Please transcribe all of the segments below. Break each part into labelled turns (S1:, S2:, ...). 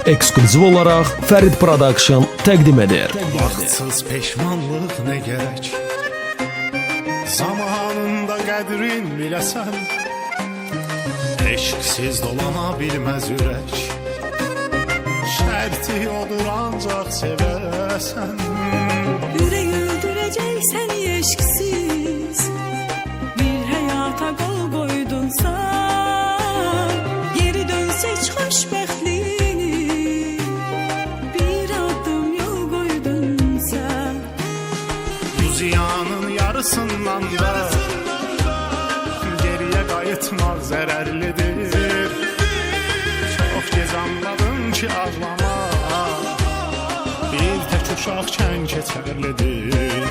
S1: ekskluziv olaraq Fərid Production təqdim edir.
S2: Vaxtsız peşmanlıq nə gərək, zamanında qədrin biləsən, eşqsiz dolana bilməz ürək, şərti odur ancaq sevəsən.
S3: Ürək öldürəcək səni eşqsiz, bir həyata qol qoydun sən, geri dönsək xoşbəxtliğini, bir addım yol qoydun sən.
S2: Bu ziyanın yarısından da geriyə qayıtmaq zərərlidir. Çox gec anladım ki ağlama bir tək uşaqkən keçərlidir.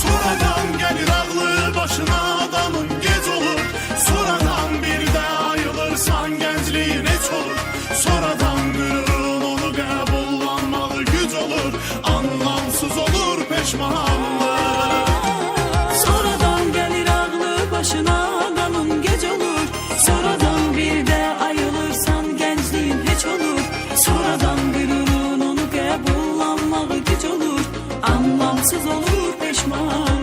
S2: Sonradan gəlir ağlı başına adamın gec olur, sonradan bir də ayılırsan gəncliyin heç olur, sonradan qürurun onu qəbullanmalı güc olur, anlamsız olur peşmanlıq.
S3: Sonradan gəlir ağlı başına adamın gec olur, sonradan bir də ayılırsan gəncliyin heç olur, sonradan qürurun onu qəbullanmağı güc olur, anlamsız olur peşmanlıq.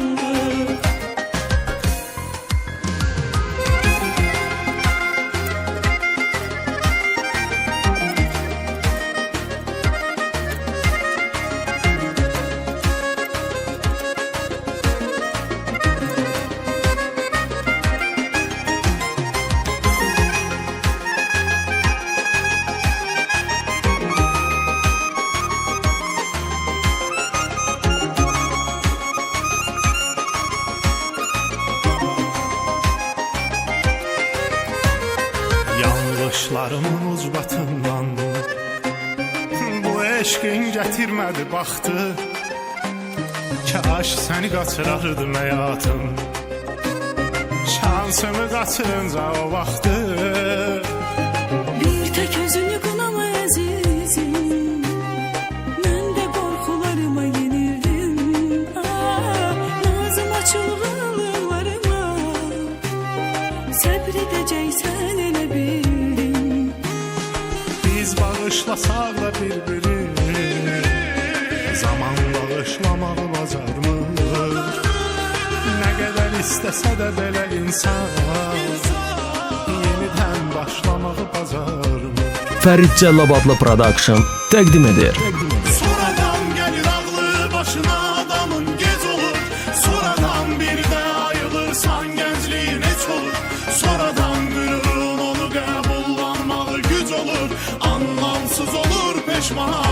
S2: Yanlışlarımın ucbatından bu eşqin gətirmədi baxtı, kaş səni qaçırardım həyatım, şansımı qaçırınca o vaxtı.
S3: Bir tek özünü qınama əzizim, mən də qorxularıma yenildim, nazım açılğanlıqlarıma, səbr edəcəksən elə bildim.
S2: Biz bağışlasaq da bir-biri, zaman bağışlamağı bacarmır. Nə qədər istəsə də belə insan yenidən başlamağı bacarmır.
S1: Fərid Cəllabadlı Production təqdim edir.
S2: Sonradan gəlir ağlı başına adamın gec olur, sonradan bir də ayılırsan gəncliyin heç olur, sonradan qürurun onu qəbullanmağı güc olur, anlamsız olur peşman.